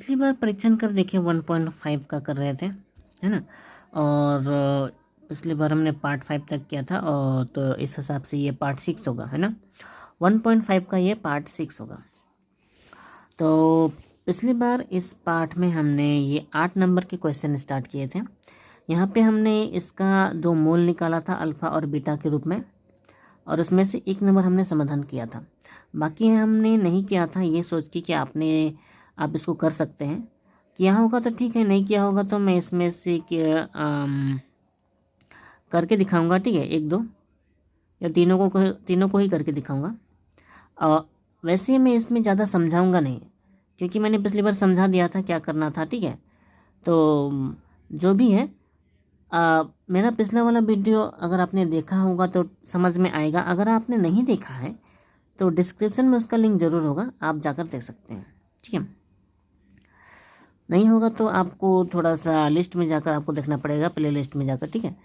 पिछली बार परीक्षण कर देखिए 1.5 का कर रहे थे, है ना। और पिछली बार हमने पार्ट 5 तक किया था, और तो इस हिसाब से ये पार्ट 6 होगा, है ना। 1.5 का ये पार्ट 6 होगा। तो पिछली बार इस पार्ट में हमने ये 8 नंबर के क्वेश्चन स्टार्ट किए थे। यहाँ पे हमने इसका 2 मूल निकाला था अल्फ़ा और बीटा के रूप में, और उसमें से 1 नंबर हमने समाधान किया था। बाकी हमने नहीं किया था, ये सोच के कि आप इसको कर सकते हैं। किया होगा तो ठीक है, नहीं किया होगा तो मैं इसमें से करके दिखाऊंगा, ठीक है। 1 2 या तीनों को ही करके दिखाऊंगा। वैसे मैं इसमें ज़्यादा समझाऊंगा नहीं, क्योंकि मैंने पिछली बार समझा दिया था क्या करना था, ठीक है। तो जो भी है, मेरा पिछला वाला वीडियो अगर आपने देखा होगा तो समझ में आएगा। अगर आपने नहीं देखा है तो डिस्क्रिप्शन में उसका लिंक ज़रूर होगा, आप जाकर देख सकते हैं, ठीक है। नहीं होगा तो आपको थोड़ा सा लिस्ट में जाकर आपको देखना पड़ेगा, प्ले लिस्ट में जाकर, ठीक है।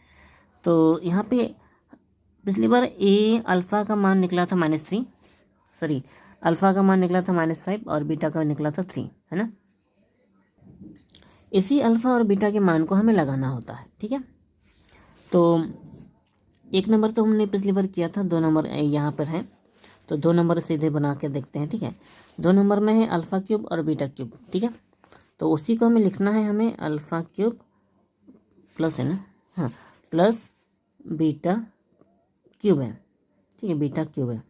तो यहाँ पे पिछली बार अल्फ़ा का मान निकला था -3, सॉरी, अल्फ़ा का मान निकला था -5 और बीटा का निकला था 3, है ना। इसी अल्फ़ा और बीटा के मान को हमें लगाना होता है, ठीक है। तो 1 नंबर तो हमने पिछली बार किया था, 2 नंबर यहाँ पर है, तो 2 नंबर सीधे बना के देखते हैं, ठीक है। 2 नंबर में है अल्फ़ा क्यूब और बीटा क्यूब, ठीक है। तो उसी को हमें लिखना है, हमें अल्फ़ा क्यूब प्लस, है ना, हाँ, प्लस बीटा क्यूब है, ठीक है, बीटा क्यूब है।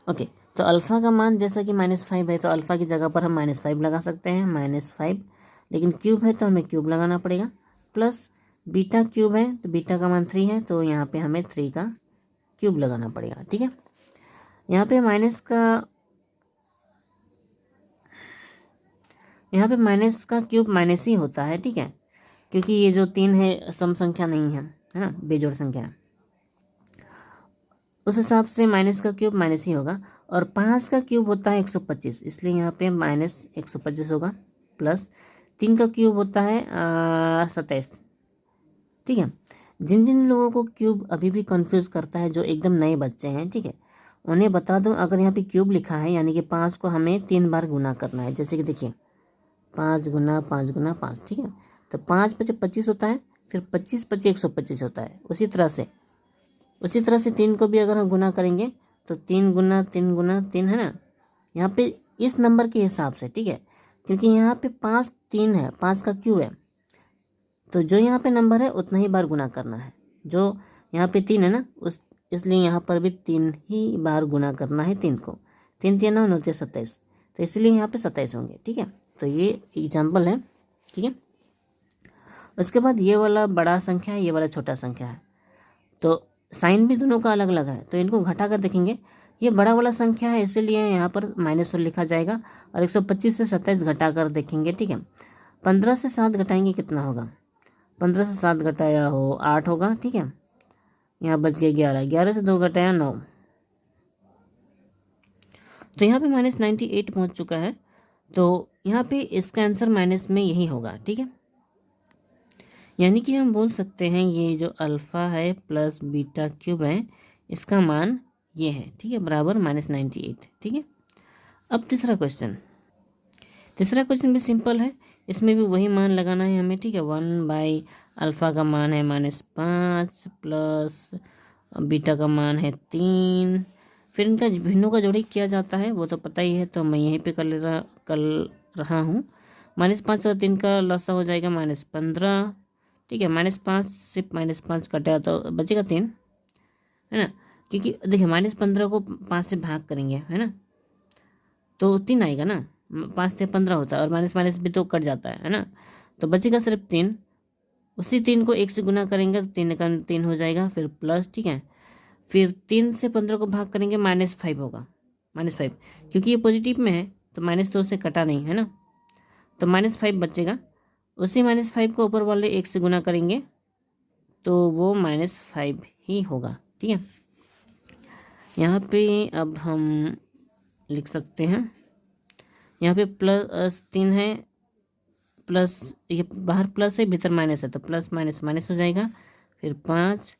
ओके, तो अल्फ़ा का मान जैसा कि -5 है, तो अल्फ़ा की जगह पर हम -5 लगा सकते हैं, -5, लेकिन क्यूब है तो हमें क्यूब लगाना पड़ेगा। प्लस बीटा क्यूब है तो बीटा का मान 3 है, तो यहाँ पे हमें 3 का क्यूब लगाना पड़ेगा, ठीक है। यहाँ पे माइनस का क्यूब माइनस ही होता है, ठीक है, क्योंकि ये जो 3 है सम संख्या नहीं है ना, बेजोड़ संख्या है। उस हिसाब से माइनस का क्यूब माइनस ही होगा, और 5 का क्यूब होता है 125, इसलिए यहाँ पे -125 होगा। प्लस 3 का क्यूब होता है 27, ठीक है। जिन जिन लोगों को क्यूब अभी भी कंफ्यूज करता है, जो एकदम नए बच्चे हैं, ठीक है, उन्हें बता दूं, अगर यहाँ पे क्यूब लिखा है यानी कि 5 को हमें 3 बार गुना करना है। जैसे कि देखिए 5 गुना 5 गुना 5, ठीक है। तो 5 × 25 होता है, फिर 25 × 25 125 होता है। उसी तरह से 3 को भी अगर हम गुना करेंगे तो 3 गुना 3 गुना 3, है ना। यहाँ पे इस नंबर के हिसाब से, ठीक है, क्योंकि यहाँ पे 5 3 है, 5 का क्यूब है, तो जो यहाँ पे नंबर है उतना ही बार गुना करना है। जो यहाँ पे 3 है ना, इसलिए यहाँ पर भी 3 ही बार गुना करना है 3 को। 3 3 9 9 27, तो इसलिए यहाँ पे 27 होंगे, ठीक है। तो ये एग्जाम्पल है, ठीक है। उसके बाद ये वाला बड़ा संख्या है, ये वाला छोटा संख्या है, तो साइन भी दोनों का अलग अलग है, तो इनको घटा कर देखेंगे। ये बड़ा वाला संख्या है, इसीलिए यहाँ पर -1 लिखा जाएगा, और 125 से 27 घटा कर देखेंगे, ठीक है। 15 से 7 घटाएंगे कितना होगा, 15 से 7 घटाया हो 8 होगा, ठीक है। यहाँ बच गया 11, 11 से 2 घटाया 9, तो यहाँ पे -98 पहुँच चुका है। तो यहाँ पे इसका आंसर माइनस में यही होगा, ठीक है। यानी कि हम बोल सकते हैं ये जो अल्फ़ा है प्लस बीटा क्यूब है, इसका मान ये है, ठीक है, बराबर -98, ठीक है। अब तीसरा क्वेश्चन भी सिंपल है, इसमें भी वही मान लगाना है हमें, ठीक है। 1/अल्फ़ा का मान है -5 प्लस बीटा का मान है 3, फिर इनका भिन्नों का जोड़ी किया जाता है, वो तो पता ही है, तो मैं यहीं पे कर रहा हूँ। -5 और 3 का लसा हो जाएगा -15, ठीक है। -5 से -5 कटा तो बचेगा 3, है ना, क्योंकि देखिए -15 को 5 से भाग करेंगे, है ना, तो 3 आएगा ना, 5 से 15 होता है, और माइनस भी तो कट जाता है ना, तो बचेगा सिर्फ 3। उसी 3 को 1 से गुना करेंगे तो 3 का 3 हो जाएगा, फिर प्लस, ठीक है। फिर 3 से 15 को भाग करेंगे -5 होगा, -5, क्योंकि ये पॉजिटिव में है तो माइनस तो उससे कटा नहीं, है ना, तो -5 बचेगा। उसी -5 को ऊपर वाले 1 से गुना करेंगे तो वो -5 ही होगा, ठीक है। यहाँ पे अब हम लिख सकते हैं, यहाँ पे +3 है, प्लस ये बाहर प्लस है, भीतर माइनस है, तो प्लस माइनस माइनस हो जाएगा, फिर 5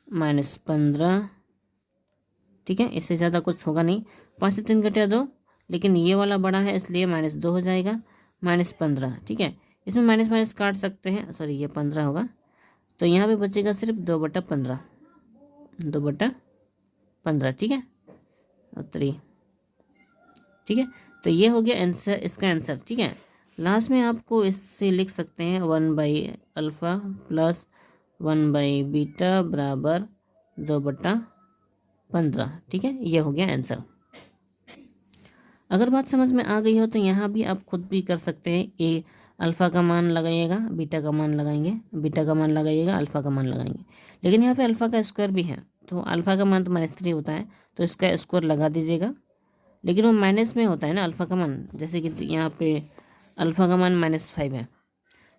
-15, ठीक है। इससे ज़्यादा कुछ होगा नहीं, 5 से 3 घटा 2, लेकिन ये वाला बड़ा है इसलिए -2 हो जाएगा, -15, ठीक है। इसमें माइनस माइनस काट सकते हैं, सॉरी ये 15 होगा, तो यहाँ पे बचेगा सिर्फ 2/15, 2/15, ठीक है, और 3, ठीक है। तो ये हो गया आंसर, इसका आंसर, ठीक है। लास्ट में आपको इससे लिख सकते हैं 1/α प्लस 1/β बराबर 2/15, ठीक है। ये हो गया आंसर। अगर बात समझ में आ गई हो तो यहाँ भी आप खुद भी कर सकते हैं। ए अल्फ़ा का मान लगाइएगा, बीटा का मान लगाएंगे, बीटा का मान लगाइएगा, अल्फ़ा का मान लगाएंगे। लेकिन यहाँ पे अल्फ़ा का स्क्वायर भी है, तो अल्फ़ा का मान तो -3 होता है, तो इसका स्क्वायर लगा दीजिएगा। लेकिन वो माइनस में होता है ना अल्फ़ा का मान, जैसे कि यहाँ पे अल्फ़ा का मान -5 है,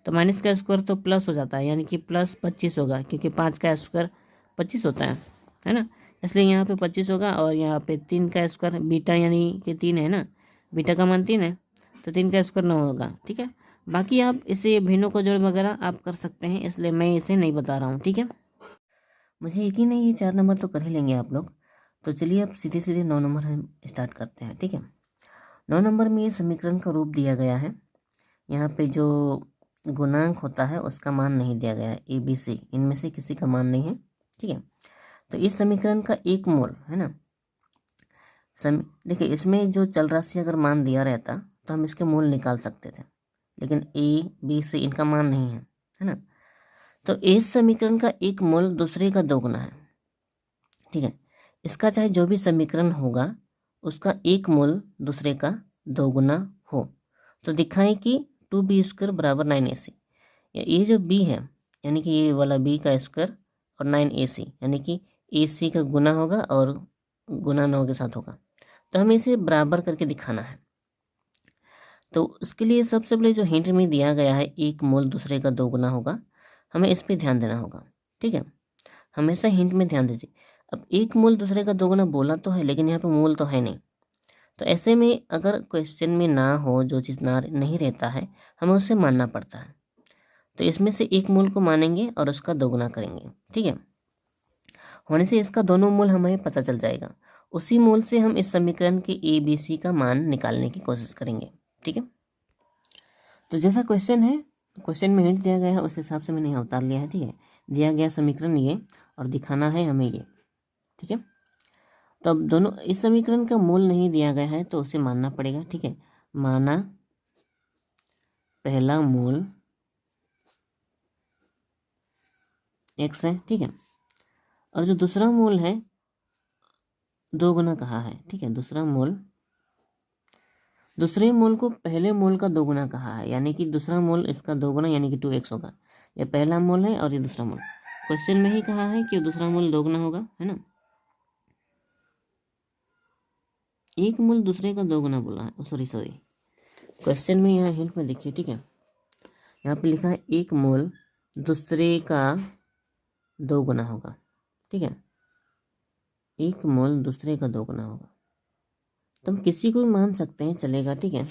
तो माइनस का स्क्वायर तो प्लस हो जाता है, यानी कि +25 होगा, क्योंकि 5 का स्क्वायर 25 होता है ना। इसलिए यहाँ पे 25 होगा, और यहाँ पे 3 का स्क्वायर, बीटा यानी कि 3 है ना, बीटा का मान 3 है, तो 3 का स्क्वायर 9 होगा, ठीक है। बाकी आप इसे भिन्नों को जोड़ वगैरह आप कर सकते हैं, इसलिए मैं इसे नहीं बता रहा हूँ, ठीक है। मुझे यकीन नहीं, ये 4 नंबर तो कर ही लेंगे आप लोग। तो चलिए अब सीधे सीधे 9 नंबर हम स्टार्ट करते हैं, ठीक है। 9 नंबर में ये समीकरण का रूप दिया गया है। यहाँ पे जो गुणांक होता है उसका मान नहीं दिया गया है, ABC, इनमें से किसी का मान नहीं है, ठीक है। तो इस समीकरण का एक मोल है ना, देखिए इसमें जो चल राशि अगर मान दिया रहता तो हम इसके मूल निकाल सकते थे, लेकिन ABC इनका मान नहीं है ना। तो इस समीकरण का एक मूल दूसरे का दोगुना है, ठीक है। इसका चाहे जो भी समीकरण होगा उसका एक मूल दूसरे का दोगुना हो, तो दिखाएं कि 2b² बराबर 9ac। ये जो b है यानी कि ये वाला b का स्क्वायर और 9ac यानी कि ac का गुना होगा और गुना 9 के साथ होगा, तो हमें इसे बराबर करके दिखाना है। तो उसके लिए सबसे पहले जो हिंट में दिया गया है एक मूल दूसरे का दोगुना होगा, हमें इस पर ध्यान देना होगा, ठीक है। हमेशा हिंट में ध्यान दीजिए। अब एक मूल दूसरे का दोगुना बोला तो है, लेकिन यहाँ पे मूल तो है नहीं, तो ऐसे में अगर क्वेश्चन में ना हो, जो चीज़ ना नहीं रहता है, हमें उसे मानना पड़ता है। तो इसमें से एक मूल को मानेंगे और उसका दोगुना करेंगे, ठीक है। होने से इसका दोनों मूल हमें पता चल जाएगा। उसी मूल से हम इस समीकरण के ABC का मान निकालने की कोशिश करेंगे, ठीक है। तो जैसा क्वेश्चन है, क्वेश्चन में हिंट दिया गया है उस हिसाब से मैंने यहाँ उतार लिया है, ठीक है। दिया गया समीकरण ये, और दिखाना है हमें ये, ठीक है। तो अब दोनों, इस समीकरण का मूल नहीं दिया गया है तो उसे मानना पड़ेगा, ठीक है। माना पहला मूल x है, ठीक है, और जो दूसरा मूल है दोगुना कहा है, ठीक है। दूसरे मूल को पहले मूल का दोगुना कहा है, यानी कि दूसरा मूल इसका दोगुना यानी कि 2x होगा। ये पहला मूल है और ये दूसरा मूल, क्वेश्चन में ही कहा है कि दूसरा मूल दोगुना होगा, है ना। एक मूल दूसरे का दोगुना बोला है, सॉरी क्वेश्चन में यहाँ हिंट में देखिए, ठीक है। यहाँ पे लिखा है एक मूल दूसरे का दोगुना होगा, ठीक है। एक मूल दूसरे का दोगुना होगा, तो हम किसी को भी मान सकते हैं, चलेगा, ठीक है।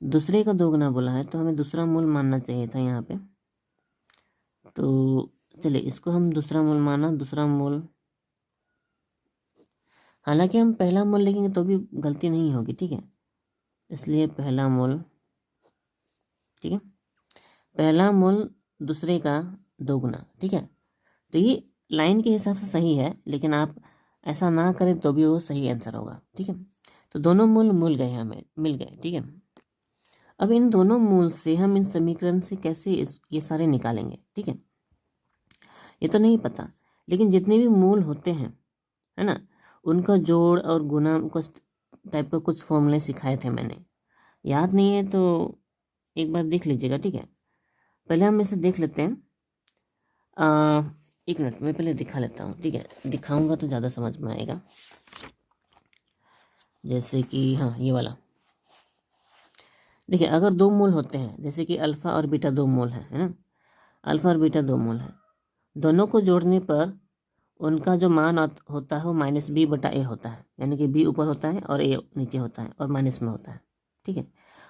दूसरे का दोगुना बोला है तो हमें दूसरा मूल मानना चाहिए था यहाँ पे। तो चलिए इसको हम दूसरा मूल माना, दूसरा मूल, हालांकि हम पहला मूल लिखेंगे तो भी गलती नहीं होगी, ठीक है। इसलिए पहला मूल, ठीक है, पहला मूल दूसरे का दोगुना, ठीक है। तो ये लाइन के हिसाब से सही है, लेकिन आप ऐसा ना करें तो भी वो सही आंसर होगा, ठीक है। तो दोनों मूल मिल गए, हमें मिल गए, ठीक है। अब इन दोनों मूल से हम इन समीकरण से कैसे ये सारे निकालेंगे, ठीक है, ये तो नहीं पता। लेकिन जितने भी मूल होते हैं, है ना, उनका जोड़ और गुना कुछ टाइप का कुछ फॉर्मूले सिखाए थे मैंने, याद नहीं है तो एक बार देख लीजिएगा, ठीक है। पहले हम इसे देख लेते हैं। एक मिनट मैं पहले दिखा लेता हूँ, ठीक है, दिखाऊंगा तो ज़्यादा समझ में आएगा। जैसे कि हाँ ये वाला देखिए, अगर दो मूल होते हैं, जैसे कि अल्फ़ा और बीटा दो मूल हैं, है ना, अल्फ़ा और बीटा दो मूल हैं, दोनों को जोड़ने पर उनका जो मान होता है वो -b/a होता है, यानी कि b ऊपर होता है और a नीचे होता है और माइनस में होता है, ठीक है।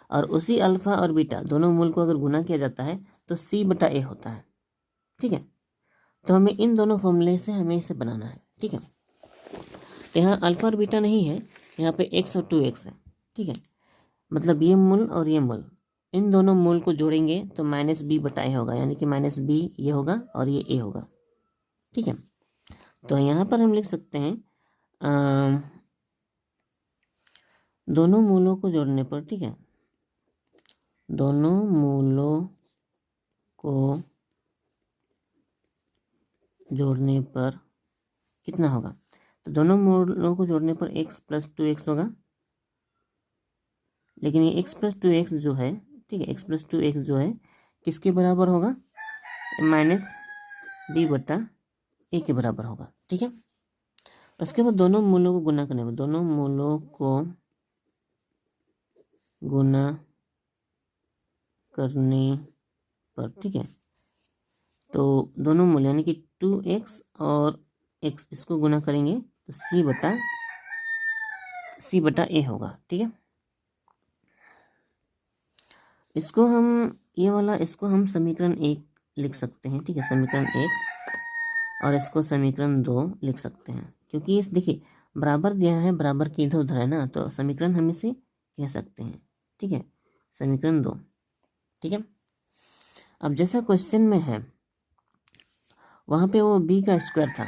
और उसी अल्फ़ा और बीटा दोनों मूल को अगर गुना किया जाता है तो c/a होता है, ठीक है। तो हमें इन दोनों फॉर्मूले से हमें इसे बनाना है, ठीक है। तो यहाँ अल्फ़ा और बीटा नहीं है, यहाँ पे x और 2x है, ठीक है। मतलब ये मूल और ये मूल, इन दोनों मूल को जोड़ेंगे तो -b/a होगा, यानी कि -b ये होगा और ये a होगा, ठीक है। तो यहाँ पर हम लिख सकते हैं दोनों मूलों को जोड़ने पर, ठीक है, दोनों मूलों को जोड़ने पर कितना होगा। तो दोनों मूलों को जोड़ने पर x + 2x होगा, लेकिन ये x + 2x जो है, ठीक है, x + 2x जो है किसके बराबर होगा, -b/a के बराबर होगा, ठीक है। उसके बाद दोनों मूलों को गुना करने पर, दोनों मूलों को गुना करने पर, ठीक है, तो दोनों मूल यानी कि 2x और x इसको गुना करेंगे तो c/a होगा, ठीक है। इसको हम ये वाला इसको हम समीकरण 1 लिख सकते हैं, ठीक है, समीकरण 1, और इसको समीकरण 2 लिख सकते हैं, क्योंकि इस देखिए बराबर दिया है, बराबर की इधर उधर है ना, तो समीकरण हम इसे कह सकते हैं, ठीक है, समीकरण 2, ठीक है। अब जैसा क्वेश्चन में है वहाँ पे वो b का स्क्वायर था,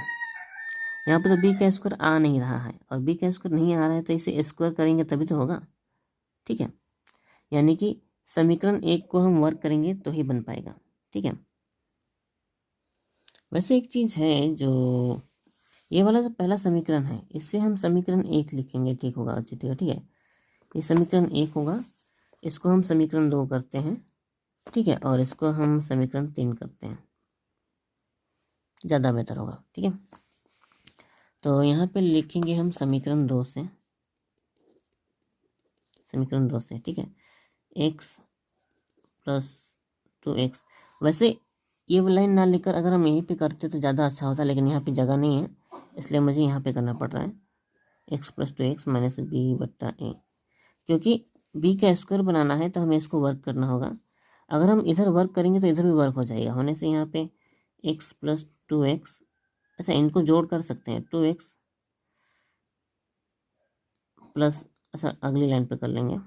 यहाँ पे तो b का स्क्वायर आ नहीं रहा है, और b का स्क्वायर नहीं आ रहा है तो इसे स्क्वायर करेंगे तभी तो होगा, ठीक है। यानी कि समीकरण 1 को हम वर्क करेंगे तो ही बन पाएगा, ठीक है। वैसे एक चीज़ है, जो ये वाला जो पहला समीकरण है इससे हम समीकरण 1 लिखेंगे, ठीक होगा, अच्छा ठीक है, ठीक है, ये समीकरण 1 होगा, इसको हम समीकरण 2 करते हैं, ठीक है, और इसको हम समीकरण 3 करते हैं, ज़्यादा बेहतर होगा, ठीक है। तो यहाँ पे लिखेंगे हम समीकरण 2 से, समीकरण 2 से, ठीक है, x + 2x। वैसे ये लाइन ना लेकर अगर हम यहीं पे करते तो ज़्यादा अच्छा होता, लेकिन यहाँ पे जगह नहीं है, इसलिए मुझे यहाँ पे करना पड़ रहा है x + 2x - b/a, क्योंकि b का स्क्वायर बनाना है तो हमें इसको वर्क करना होगा। अगर हम इधर वर्क करेंगे तो इधर भी वर्क हो जाएगा, होने से यहाँ पे x + 2x, अच्छा इनको जोड़ कर सकते हैं, 2x प्लस, अच्छा अगली लाइन पे कर लेंगे,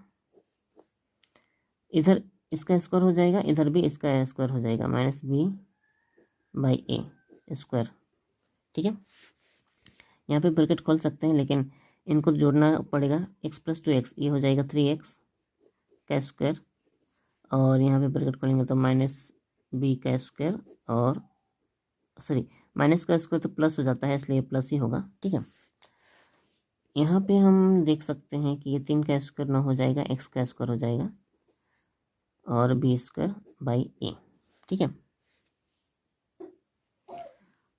इधर इसका स्क्वायर हो जाएगा, इधर भी इसका स्क्वायर हो जाएगा, -b/a स्क्वायर, ठीक है। यहाँ पे ब्रैकेट खोल सकते हैं, लेकिन इनको जोड़ना पड़ेगा, x + 2x ये हो जाएगा 3x का स्क्वायर, और यहाँ पे ब्रैकेट खोलेंगे तो -b का स्क्वायर, और सॉरी माइनस का स्क्वायर तो प्लस हो जाता है, इसलिए प्लस ही होगा, ठीक है। यहाँ पे हम देख सकते हैं कि ये 3 का स्क्वायर ना हो जाएगा, x का स्क्वायर हो जाएगा, और b²/a, ठीक है।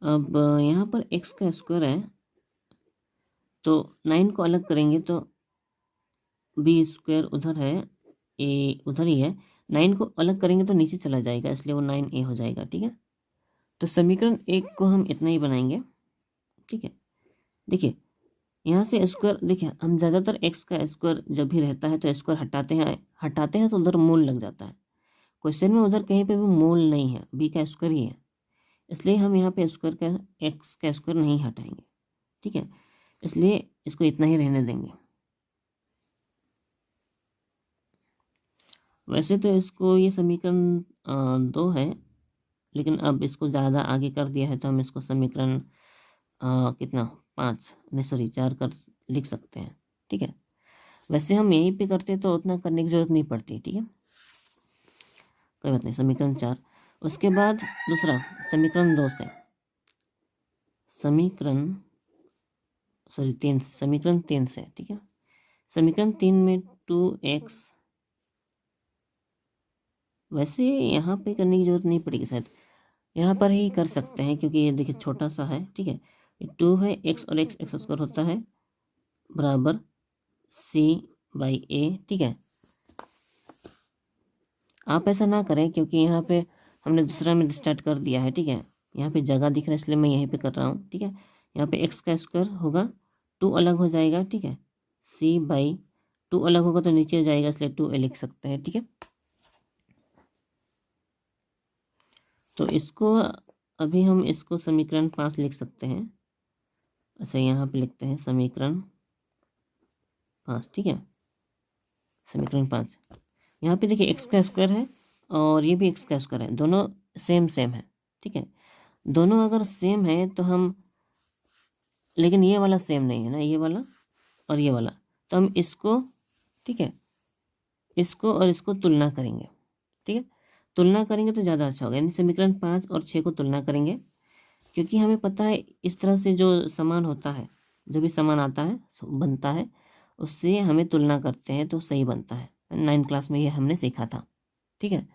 अब यहाँ पर x का स्क्वायर है तो 9 को अलग करेंगे तो b² उधर है, a उधर ही है, 9 को अलग करेंगे तो नीचे चला जाएगा, इसलिए वो 9a हो जाएगा, ठीक है। तो समीकरण 1 को हम इतना ही बनाएंगे, ठीक है। देखिए यहाँ से स्क्वायर, देखिए हम ज़्यादातर x का स्क्वायर जब भी रहता है तो स्क्वायर हटाते हैं तो उधर मूल लग जाता है। क्वेश्चन में उधर कहीं पे भी मूल नहीं है, b का स्क्वायर ही है, इसलिए हम यहाँ पे स्क्वायर का x का स्क्वायर नहीं हटाएंगे, ठीक है, इसलिए इसको इतना ही रहने देंगे। वैसे तो इसको ये समीकरण 2 है, लेकिन अब इसको ज़्यादा आगे कर दिया है तो हम इसको समीकरण कितना 5 नहीं सॉरी 4 कर लिख सकते हैं, ठीक है। वैसे हम यहीं पे करते तो उतना करने की जरूरत नहीं पड़ती, ठीक है, कोई बात नहीं, समीकरण 4। उसके बाद दूसरा समीकरण 2 से, समीकरण 3 से, ठीक है। समीकरण 3 में 2x, वैसे यहाँ पे करने की जरूरत नहीं पड़ेगी, शायद यहाँ पर ही कर सकते हैं, क्योंकि ये देखिए छोटा सा है, ठीक है, ये 2 है, x और x स्क्वायर होता है बराबर c/a, ठीक है। आप ऐसा ना करें, क्योंकि यहाँ पे हमने दूसरा में स्टार्ट कर दिया है, ठीक है, यहाँ पे जगह दिख रहा है इसलिए मैं यहीं पे कर रहा हूँ, ठीक है। यहाँ पे x का स्क्वायर होगा, 2 अलग हो जाएगा, ठीक है, c/2 अलग होगा तो नीचे जाएगा, इसलिए 2a लिख सकते हैं, ठीक है। तो इसको अभी हम इसको समीकरण 5 लिख सकते हैं। अच्छा यहाँ पे लिखते हैं समीकरण 5, ठीक है, समीकरण 5। यहाँ पे देखिए एक्स का स्क्वायर है और ये भी एक्स का स्क्वायर है, दोनों सेम सेम है, ठीक है। दोनों अगर सेम है तो हम, लेकिन ये वाला सेम नहीं है ना, ये वाला और ये वाला, तो हम इसको, ठीक है, इसको और इसको तुलना करेंगे, ठीक है। तुलना करेंगे तो ज़्यादा अच्छा होगा, यानी समीकरण 5 और 6 को तुलना करेंगे, क्योंकि हमें पता है इस तरह से जो समान होता है, जो भी समान आता है बनता है, उससे हमें तुलना करते हैं तो सही बनता है। 9th क्लास में ये हमने सीखा था, ठीक है।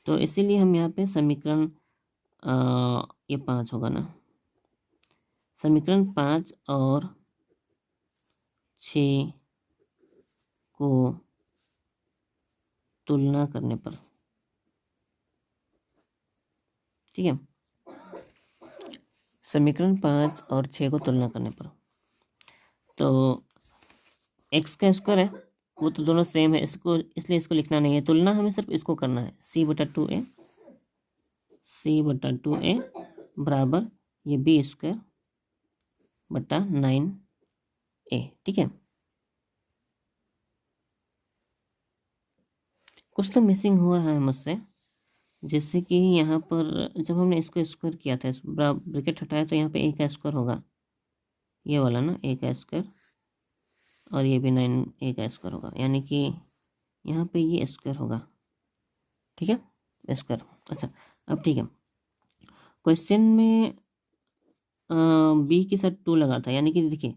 तो इसीलिए हम यहाँ पे समीकरण ये 5 होगा ना, समीकरण 5 और 6 को तुलना करने पर, ठीक है, समीकरण 5 और 6 को तुलना करने पर, तो एक्स का स्क्वायर है वो तो दोनों सेम है, इसको इसलिए इसको लिखना नहीं है, तुलना हमें सिर्फ इसको करना है, c/2a बराबर ये b² बटा 9a, ठीक है। कुछ तो मिसिंग हो रहा है मुझसे, जैसे कि यहाँ पर जब हमने इसको स्क्वायर किया था, इस ब्रैकेट हटाया तो यहाँ पे a का स्क्वायर होगा, ये वाला ना a का स्क्वायर, और ये भी 9a का स्क्वायर होगा, यानी कि यहाँ पे ये स्क्वायर होगा, ठीक है, स्क्वायर। अच्छा, अब ठीक है, क्वेश्चन में b के साथ 2 लगा था, यानी कि देखिए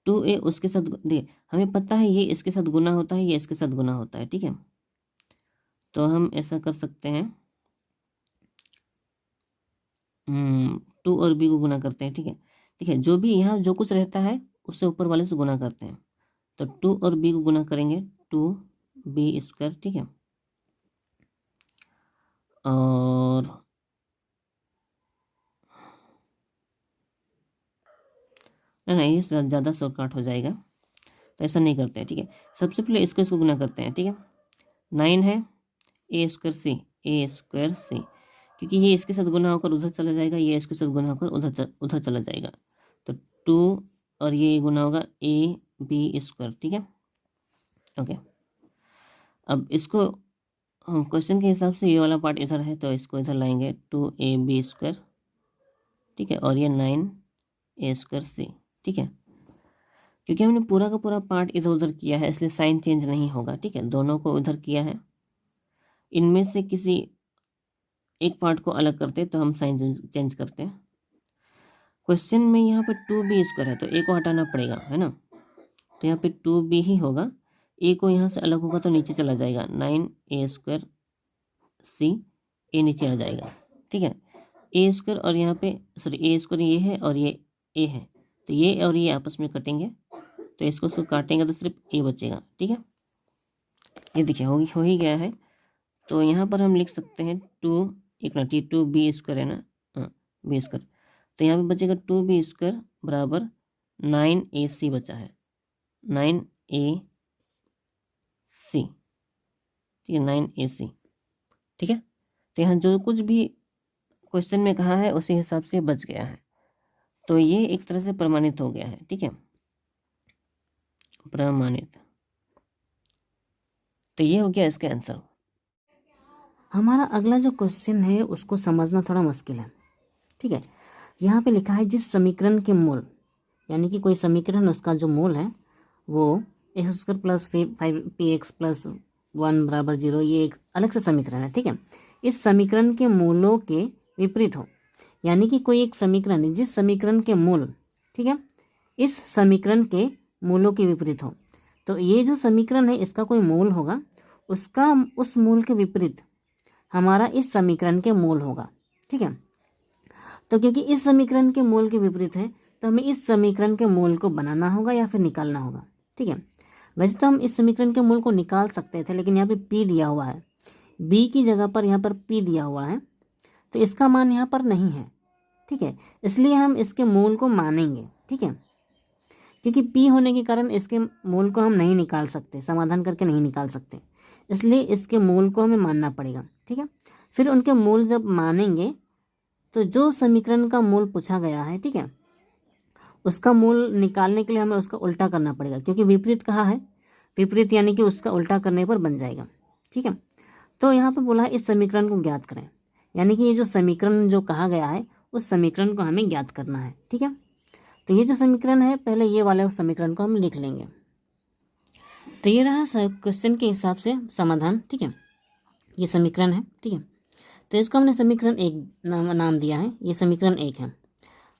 2a उसके साथ, देखिए हमें पता है ये इसके साथ गुना होता है, ये इसके साथ गुना होता है, ठीक है। तो हम ऐसा कर सकते हैं, 2 और b को गुना करते हैं, ठीक है। देखिए जो भी यहाँ जो कुछ रहता है उससे ऊपर वाले से गुना करते हैं, तो 2 और b को गुना करेंगे, 2b², ठीक है, और नहीं ये ज़्यादा शॉर्टकट हो जाएगा, तो ऐसा नहीं करते हैं, ठीक है। सबसे पहले इसको गुना करते हैं, ठीक है, 9 है a²c, क्योंकि ये इसके साथ गुना होकर उधर चला जाएगा, ये इसके साथ गुना होकर उधर चला जाएगा, तो 2 और ये गुना होगा ab², ठीक है, ओके। अब इसको हम क्वेश्चन के हिसाब से ये वाला पार्ट इधर है तो इसको इधर लाएंगे, 2ab², ठीक है, और ये 9a²c, ठीक है। क्योंकि हमने पूरा का पूरा पार्ट इधर उधर किया है इसलिए साइन चेंज नहीं होगा, ठीक है, दोनों को उधर किया है, इनमें से किसी एक पार्ट को अलग करते तो हम साइन चेंज करते हैं। क्वेश्चन में यहाँ पे 2b² है तो a को हटाना पड़ेगा, है ना, तो यहाँ पे 2b ही होगा, a को यहाँ से अलग होगा तो नीचे चला जाएगा, 9a²c, a नीचे आ जाएगा, ठीक है, a² और यहाँ पे सॉरी a² ये है और ये a है, तो ये और ये आपस में कटेंगे, तो इसको काटेंगे तो सिर्फ a बचेगा, ठीक है। ये देखिए हो ही गया है, तो यहाँ पर हम लिख सकते हैं 2b² है ना, हाँ b², तो यहाँ पे बचेगा 2b² बराबर 9ac बचा है, 9ac, ठीक है, 9ac, ठीक है। तो यहाँ जो कुछ भी क्वेश्चन में कहा है उसी हिसाब से बच गया है, तो ये एक तरह से प्रमाणित हो गया है, ठीक है, प्रमाणित। तो ये हो गया इसका आंसर। हमारा अगला जो क्वेश्चन है उसको समझना थोड़ा मुश्किल है, ठीक है। यहाँ पे लिखा है जिस समीकरण के मूल, यानी कि कोई समीकरण उसका जो मूल है वो x² + 5px + 1 = 0, ये एक अलग से समीकरण है, ठीक है। इस समीकरण के मूलों के विपरीत हो, यानी कि कोई एक समीकरण है जिस समीकरण के मूल, ठीक है, इस समीकरण के मूलों के विपरीत हो, तो ये जो समीकरण है इसका कोई मूल होगा, उसका उस मूल के विपरीत हमारा इस समीकरण के मूल होगा, ठीक है। तो क्योंकि इस समीकरण के मूल के विपरीत है तो हमें इस समीकरण के मूल को बनाना होगा या फिर निकालना होगा, ठीक है। वैसे तो हम इस समीकरण के मूल को निकाल सकते थे, लेकिन यहाँ पे p दिया हुआ है, b की जगह पर यहाँ पर p दिया हुआ है, तो इसका मान यहाँ पर नहीं है, ठीक है, इसलिए हम इसके मूल को मानेंगे, ठीक है। क्योंकि p होने के कारण इसके मूल को हम नहीं निकाल सकते, समाधान करके नहीं निकाल सकते, इसलिए इसके मूल को हमें मानना पड़ेगा, ठीक है। फिर उनके मूल जब मानेंगे तो जो समीकरण का मूल पूछा गया है, ठीक है, उसका मूल निकालने के लिए हमें उसका उल्टा करना पड़ेगा, क्योंकि विपरीत कहाँ है, विपरीत यानी कि उसका उल्टा करने पर बन जाएगा। ठीक है, तो यहाँ पे बोला है इस समीकरण को ज्ञात करें, यानी कि ये जो समीकरण जो कहा गया है उस समीकरण को हमें ज्ञात करना है। ठीक है, तो ये जो समीकरण है पहले ये वाले उस समीकरण को हम लिख लेंगे। तो ये रहा क्वेश्चन के हिसाब से समाधान। ठीक है, ये समीकरण है। ठीक है, तो इसको हमने समीकरण 1 नाम दिया है, ये समीकरण 1 है।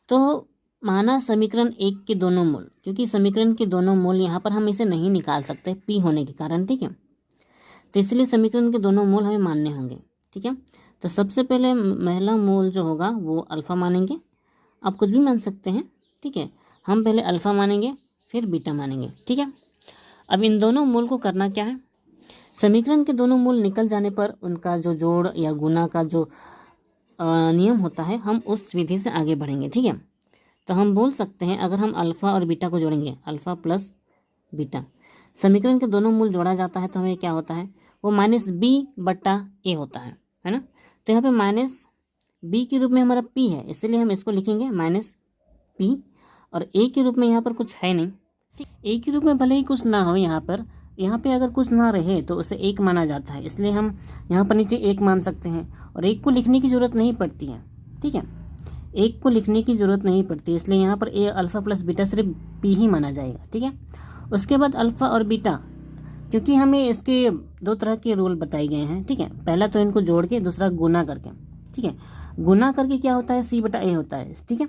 तो माना समीकरण 1 के दोनों मूल, क्योंकि समीकरण के दोनों मूल यहाँ पर हम इसे नहीं निकाल सकते पी होने के कारण। ठीक है, तो इसलिए समीकरण के दोनों मूल हमें मानने होंगे। ठीक है, तो सबसे पहले पहला मूल जो होगा वो अल्फ़ा मानेंगे, आप कुछ भी मान सकते हैं। ठीक है, हम पहले अल्फ़ा मानेंगे फिर बीटा मानेंगे। ठीक है, अब इन दोनों मूल को करना क्या है, समीकरण के दोनों मूल निकल जाने पर उनका जो जोड़ या गुना का जो नियम होता है हम उस विधि से आगे बढ़ेंगे। ठीक है, तो हम बोल सकते हैं अगर हम अल्फ़ा और बीटा को जोड़ेंगे, अल्फ़ा प्लस बीटा, समीकरण के दोनों मूल जोड़ा जाता है तो हमें क्या होता है, वो -b/a होता है ना। तो यहाँ पे -b के रूप में हमारा p है, इसलिए हम इसको लिखेंगे -p, और a के रूप में यहाँ पर कुछ है नहीं। a के रूप में भले ही कुछ ना हो, यहाँ पे अगर कुछ ना रहे तो उसे 1 माना जाता है, इसलिए हम यहाँ पर नीचे 1 मान सकते हैं, और 1 को लिखने की ज़रूरत नहीं पड़ती है। ठीक है, 1 को लिखने की ज़रूरत नहीं पड़ती, इसलिए यहाँ पर a अल्फ़ा प्लस बीटा सिर्फ p ही माना जाएगा। ठीक है, उसके बाद अल्फ़ा और बीटा, क्योंकि हमें इसके 2 तरह के रूल बताए गए हैं। ठीक है, पहला तो इनको जोड़ के, दूसरा गुना करके। ठीक है, गुना करके क्या होता है, c/a होता है। ठीक है,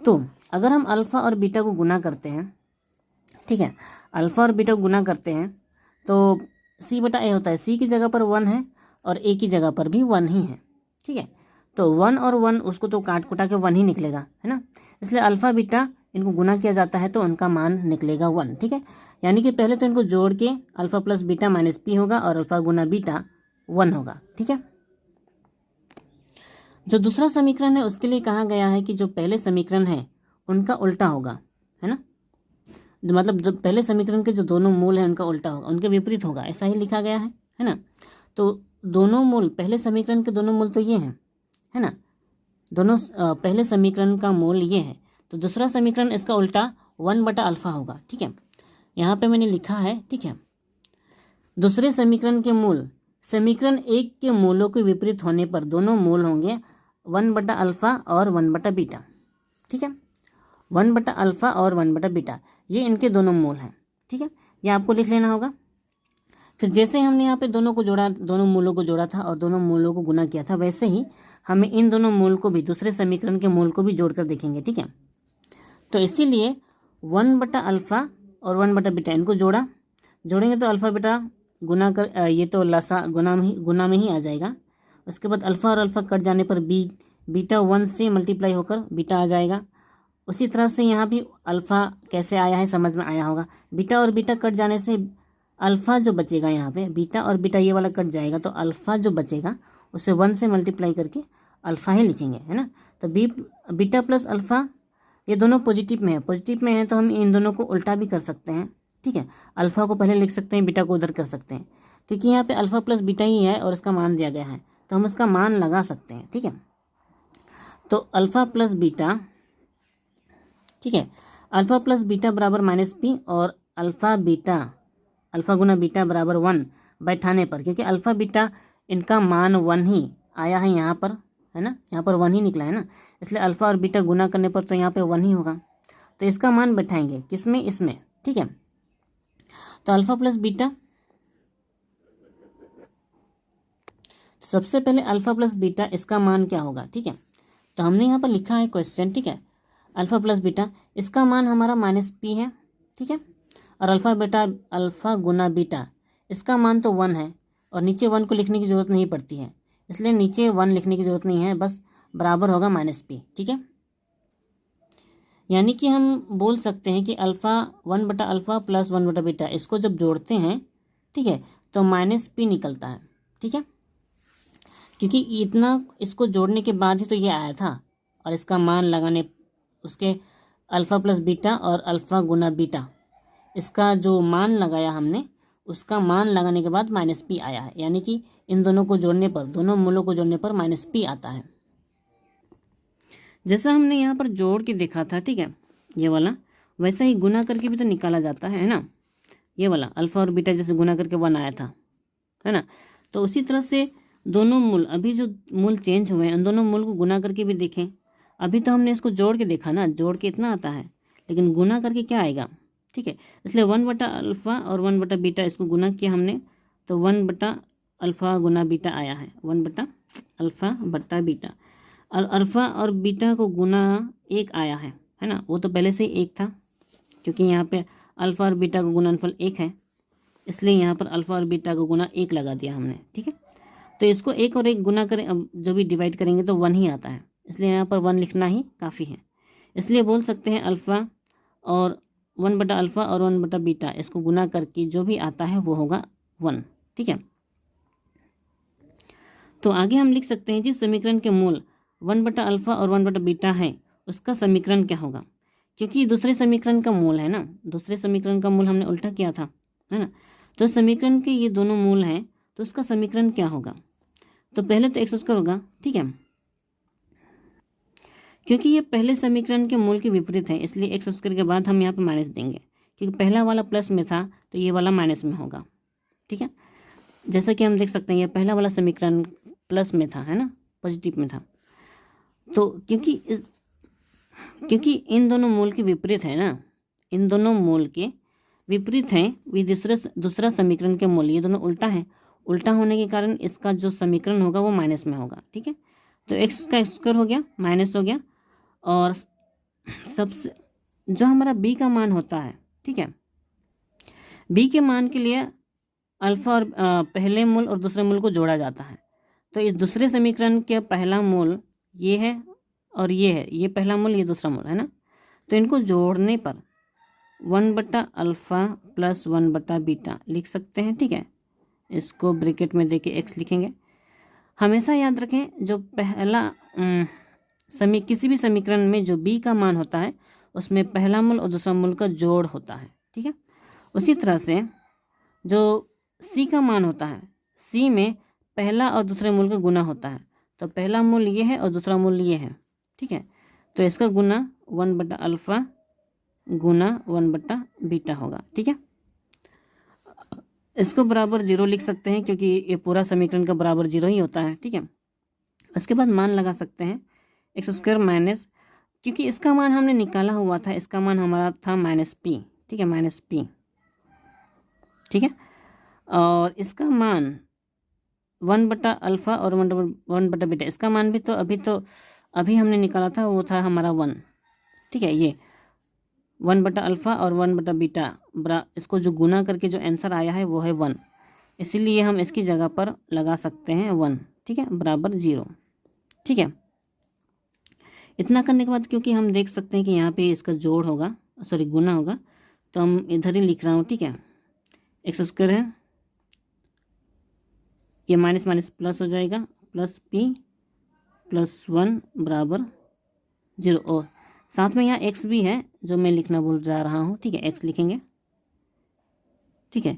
तो अगर हम अल्फ़ा और बीटा को गुना करते हैं, ठीक है, अल्फ़ा और बीटा को गुना करते हैं तो c/a होता है, c की जगह पर 1 है और a की जगह पर भी 1 ही है। ठीक है, तो 1 और 1 उसको तो काट कुटा के 1 ही निकलेगा, है ना, इसलिए अल्फ़ा बीटा इनको गुना किया जाता है तो उनका मान निकलेगा 1। ठीक है, यानी कि पहले तो इनको जोड़ के अल्फ़ा प्लस बीटा -p होगा और अल्फ़ा गुना बीटा 1 होगा। ठीक है, जो दूसरा समीकरण है उसके लिए कहा गया है कि जो पहले समीकरण है उनका उल्टा होगा, है ना, मतलब जो पहले समीकरण के जो दोनों मूल हैं उनका उल्टा होगा, उनके विपरीत होगा, ऐसा ही लिखा गया है ना। तो दोनों मूल, पहले समीकरण के दोनों मूल तो ये हैं, है ना, दोनों पहले समीकरण का मूल ये है, तो दूसरा समीकरण इसका उल्टा 1/α होगा। ठीक है, यहाँ पे मैंने लिखा है। ठीक है, दूसरे समीकरण के मूल समीकरण 1 के मूलों के विपरीत होने पर दोनों मूल होंगे 1/α और 1/β। ठीक है, 1/α और 1/β, ये इनके दोनों मूल हैं। ठीक है, ये आपको लिख लेना होगा। फिर जैसे हमने यहाँ पे दोनों को जोड़ा, दोनों मूलों को जोड़ा था और दोनों मूलों को गुना किया था, वैसे ही हमें इन दोनों मूल को भी, दूसरे समीकरण के मूल को भी जोड़कर देखेंगे। ठीक है, तो इसीलिए 1/α और 1/β इनको जोड़ेंगे तो अल्फ़ा बीटा गुना कर, ये तो लसा गुना में ही आ जाएगा। उसके बाद अल्फ़ा और अल्फ़ा कट जाने पर बीटा 1 से मल्टीप्लाई होकर बीटा आ जाएगा। उसी तरह से यहाँ भी अल्फ़ा कैसे आया है समझ में आया होगा, बीटा और बीटा कट जाने से अल्फ़ा जो बचेगा, यहाँ पे बीटा और बीटा ये वाला कट जाएगा, तो अल्फ़ा जो बचेगा उसे 1 से मल्टीप्लाई करके अल्फ़ा ही लिखेंगे, है ना। तो बीटा प्लस अल्फ़ा ये दोनों पॉजिटिव में है तो हम इन दोनों को उल्टा भी कर सकते हैं। ठीक है, अल्फ़ा को पहले लिख सकते हैं, बीटा को उधर कर सकते हैं, क्योंकि यहाँ पे अल्फ़ा प्लस बीटा ही है और इसका मान दिया गया है तो हम इसका मान लगा सकते हैं। ठीक है, तो अल्फ़ा प्लस बीटा, ठीक है, अल्फ़ा प्लस बीटा बराबर -p और अल्फ़ा गुना बीटा बराबर 1 बैठाने पर, क्योंकि अल्फ़ा बीटा इनका मान 1 ही आया है यहाँ पर, है ना, यहाँ पर 1 ही निकला है ना, इसलिए अल्फ़ा और बीटा गुना करने पर तो यहाँ पे 1 ही होगा, तो इसका मान बैठाएंगे किसमें, इसमें। ठीक है, तो अल्फ़ा प्लस बीटा, सबसे पहले अल्फ़ा प्लस बीटा इसका मान क्या होगा। ठीक है, तो हमने यहाँ पर लिखा है क्वेश्चन। ठीक है, अल्फ़ा प्लस बीटा इसका मान हमारा -p है। ठीक है, और अल्फ़ा गुना बीटा इसका मान तो 1 है, और नीचे 1 को लिखने की ज़रूरत नहीं पड़ती है, इसलिए नीचे 1 लिखने की ज़रूरत नहीं है, बस बराबर होगा -p। ठीक है, यानी कि हम बोल सकते हैं कि अल्फ़ा 1/α प्लस 1/β इसको जब जोड़ते हैं, ठीक है, तो -p निकलता है। ठीक है, क्योंकि इतना इसको जोड़ने के बाद ही तो ये आया था, और इसका मान लगाने, उसके अल्फ़ा प्लस बीटा और अल्फ़ा गुना बीटा इसका जो मान लगाया हमने, उसका मान लगाने के बाद -p आया है, यानी कि इन दोनों को जोड़ने पर, दोनों मूलों को जोड़ने पर -p आता है। जैसा हमने यहाँ पर जोड़ के देखा था। ठीक है, ये वाला, वैसा ही गुना करके भी तो निकाला जाता है ना, ये वाला अल्फ़ा और बीटा जैसे गुना करके 1 आया था, है ना। तो उसी तरह से दोनों मूल, अभी जो मूल चेंज हुए हैं उन दोनों मूल को गुना करके भी देखें। अभी तो हमने इसको जोड़ के देखा ना, जोड़ के इतना आता है, लेकिन गुना करके क्या आएगा, ठीक है। इसलिए 1/अल्फ़ा और 1/बीटा इसको गुना किया हमने, तो 1/अल्फ़ा गुना बीटा आया है, 1/अल्फ़ा बटा बीटा। और अल्फ़ा और बीटा को गुना 1 आया है ना। वो तो पहले से ही 1 था, क्योंकि यहाँ पे अल्फ़ा और बीटा का गुणनफल 1 है, इसलिए यहाँ पर अल्फ़ा और बीटा को गुना 1 लगा दिया हमने, ठीक है। तो इसको 1 और 1 गुना करें, अब जो भी डिवाइड करेंगे तो 1 ही आता है, इसलिए यहाँ पर 1 लिखना ही काफ़ी है। इसलिए बोल सकते हैं अल्फ़ा और 1/अल्फ़ा और 1/बीटा इसको गुना करके जो भी आता है वो होगा 1, ठीक है। तो आगे हम लिख सकते हैं जिस समीकरण के मूल 1/अल्फ़ा और 1/बीटा है उसका समीकरण क्या होगा, क्योंकि दूसरे समीकरण का मूल है ना, दूसरे समीकरण का मूल हमने उल्टा किया था, है ना। तो समीकरण के ये दोनों मूल हैं, तो उसका समीकरण क्या होगा। तो पहले तो x² होगा, ठीक है, क्योंकि ये पहले समीकरण के मूल के विपरीत है, इसलिए x² के बाद हम यहाँ पे माइनस देंगे, क्योंकि पहला वाला प्लस में था तो ये वाला माइनस में होगा, ठीक है। जैसा कि हम देख सकते हैं ये पहला वाला समीकरण प्लस में था, है ना, पॉजिटिव में था। तो क्योंकि इन दोनों मूल के विपरीत है ना, इन दोनों मूल के विपरीत हैं, वे दूसरा समीकरण के मूल ये दोनों उल्टा है, उल्टा होने के कारण इसका जो समीकरण होगा वो माइनस में होगा, ठीक है। तो x का स्क्वायर हो गया, माइनस हो गया, और सबसे जो हमारा b का मान होता है, ठीक है, b के मान के लिए अल्फ़ा और पहले मूल और दूसरे मूल को जोड़ा जाता है। तो इस दूसरे समीकरण के पहला मूल ये है और ये है, ये पहला मूल ये दूसरा मूल है ना, तो इनको जोड़ने पर 1/अल्फ़ा प्लस 1/बीटा लिख सकते हैं, ठीक है। इसको ब्रैकेट में देके x लिखेंगे। हमेशा याद रखें जो पहला किसी भी समीकरण में जो b का मान होता है उसमें पहला मूल और दूसरा मूल का जोड़ होता है, ठीक है। उसी तरह से जो c का मान होता है, c में पहला और दूसरे मूल का गुना होता है, तो पहला मूल ये है और दूसरा मूल ये है, ठीक है। तो इसका गुना 1/अल्फ़ा गुना 1/बीटा होगा, ठीक है। इसको बराबर 0 लिख सकते हैं, क्योंकि ये पूरा समीकरण का बराबर 0 ही होता है, ठीक है। उसके बाद मान लगा सकते हैं x² माइनस, क्योंकि इसका मान हमने निकाला हुआ था, इसका मान हमारा था -p, ठीक है, -p, ठीक है। और इसका मान 1/अल्फ़ा और 1/बीटा, इसका मान भी तो अभी हमने निकाला था, वो था हमारा 1, ठीक है। ये 1/अल्फ़ा और 1/बीटा इसको जो गुना करके जो आंसर आया है वो है 1, इसीलिए हम इसकी जगह पर लगा सकते हैं 1, ठीक है, बराबर 0, ठीक है। इतना करने के बाद क्योंकि हम देख सकते हैं कि यहाँ पे इसका जोड़ होगा, सॉरी गुना होगा, तो हम इधर ही लिख रहा हूँ, ठीक है। x² है, ये माइनस माइनस प्लस हो जाएगा, प्लस p प्लस 1 बराबर 0, और साथ में यहाँ x भी है जो मैं लिखना भूल जा रहा हूँ, ठीक है, x लिखेंगे, ठीक है।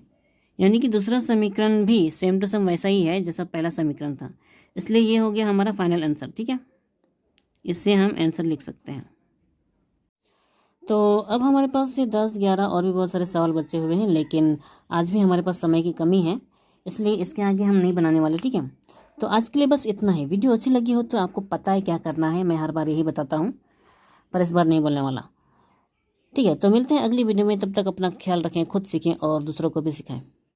यानी कि दूसरा समीकरण भी सेम टू सेम वैसा ही है जैसा पहला समीकरण था, इसलिए ये हो गया हमारा फाइनल आंसर, ठीक है। इससे हम आंसर लिख सकते हैं। तो अब हमारे पास से 10, 11 और भी बहुत सारे सवाल बचे हुए हैं, लेकिन आज भी हमारे पास समय की कमी है, इसलिए इसके आगे हम नहीं बनाने वाले, ठीक है। तो आज के लिए बस इतना ही। वीडियो अच्छी लगी हो तो आपको पता है क्या करना है, मैं हर बार यही बताता हूँ, पर इस बार नहीं बोलने वाला, ठीक है। तो मिलते हैं अगली वीडियो में, तब तक अपना ख्याल रखें, खुद सीखें और दूसरों को भी सिखाएं।